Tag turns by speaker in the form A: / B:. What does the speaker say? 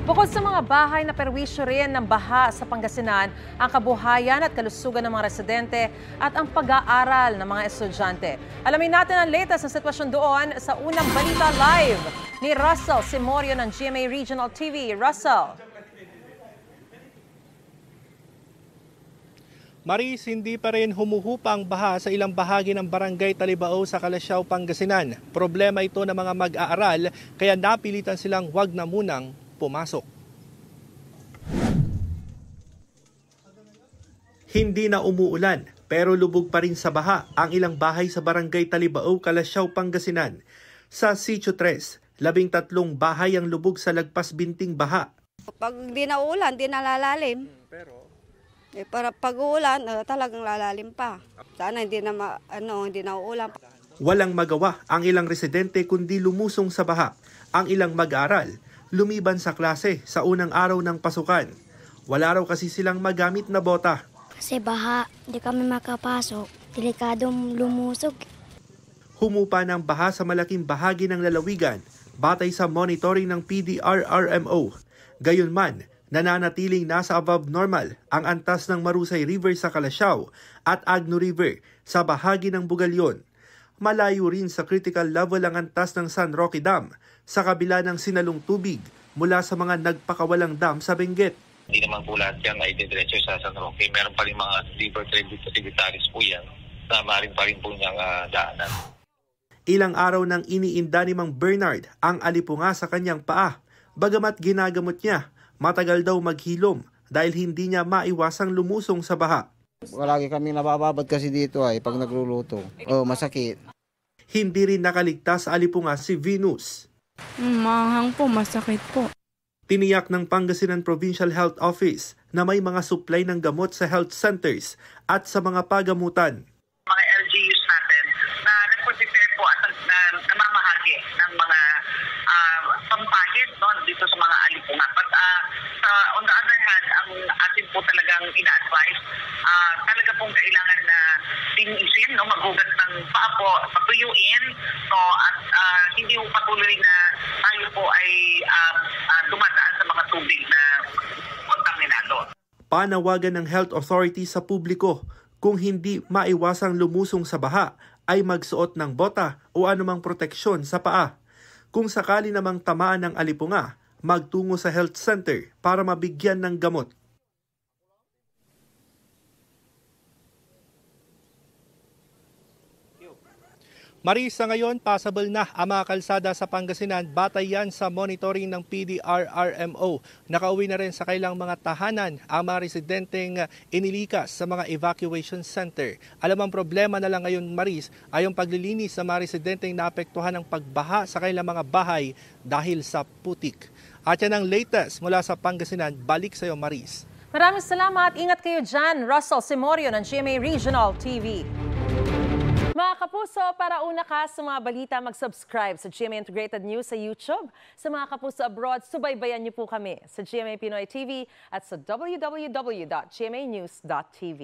A: Bukod sa mga bahay na perwisyo rin ng baha sa Pangasinan, ang kabuhayan at kalusugan ng mga residente at ang pag-aaral ng mga estudyante. Alamin natin ang latest na sitwasyon doon sa unang Balita Live ni Russell Simorio ng GMA Regional TV. Russell.
B: Maris, hindi pa rin humuhupa ang baha sa ilang bahagi ng Barangay Talibao sa Calasiao, Pangasinan. Problema ito ng mga mag-aaral kaya napilitan silang wag na munang pumasok. Hindi na umuulan pero lubog pa rin sa baha ang ilang bahay sa Barangay Talibao, Calasiao, Pangasinan. Sa Sitio 3, 13 bahay ang lubog sa lagpas binting baha.
C: Pag di na ulan, di nalalalim. Para pag uulan, talagang lalalim pa. Sana hindi na uulan.
B: Walang magawa ang ilang residente kundi lumusong sa baha. Ang ilang mag-aaral, lumiban sa klase sa unang araw ng pasukan. Wala raw kasi silang magamit na bota.
D: Kasi baha, hindi kami makapasok. Delikadong lumusog.
B: Humupa ng baha sa malaking bahagi ng lalawigan batay sa monitoring ng PDRRMO. Gayunman, nananatiling nasa above normal ang antas ng Marusay River sa Calasiao at Agno River sa bahagi ng Bugalyon. Malayo rin sa critical level ang antas ng San Roque Dam sa kabila ng sinalong tubig mula sa mga nagpakawalang dam sa Benguet.
E: Hindi naman po lahat yan ay didiretso sa San Roque. Meron pa rin mga river tributaries po yan na maaaring pa rin po niyang daanan.
B: Ilang araw nang iniinda ni Mang Bernard ang alipunga sa kanyang paa. Bagamat ginagamot niya, matagal daw maghilom dahil hindi niya maiwasang lumusong sa baha.
F: Lagi kami nabababad kasi dito pag nagluluto. Masakit.
B: Hindi rin nakaligtas sa alipunga si Venus.
G: Mahang po, masakit po.
B: Tiniyak ng Pangasinan Provincial Health Office na may mga supply ng gamot sa health centers at sa mga pagamutan.
H: Mga LGUs natin na nagpo-prepare po at namamahagi ng mga pampahid dito sa mga alipunga. But on the other hand, ang atin po talagang ina-advise, talaga pong kailangan na tinisin, maghugas ng paa po, patuyuin, at hindi po patuloy na tayo po ay dumadaan sa mga tubig na kontaminado.
B: Panawagan ng health authority sa publiko, kung hindi maiwasang lumusong sa baha, ay magsuot ng bota o anumang proteksyon sa paa. Kung sakali namang tamaan ng alipunga, magtungo sa health center para mabigyan ng gamot. Marisa, ngayon possible na ang mga kalsada sa Pangasinan batay yan sa monitoring ng PDRRMO. Nakauwi na rin sa kailang mga tahanan ang mga residenteng inilikas sa mga evacuation center. Alam ang problema na lang ngayon, Maris, ay yung paglilinis sa mga residenteng naapektuhan ng pagbaha sa kailang mga bahay dahil sa putik. At yan ang latest mula sa Pangasinan. Balik sa iyo, Maris.
A: Maraming salamat. Ingat kayo dyan. Russell Simorio ng GMA Regional TV. Mga kapuso, para una ka sa mga balita, mag-subscribe sa GMA Integrated News sa YouTube. Sa mga kapuso abroad, subaybayan niyo po kami sa GMA Pinoy TV at sa www.gmanews.tv.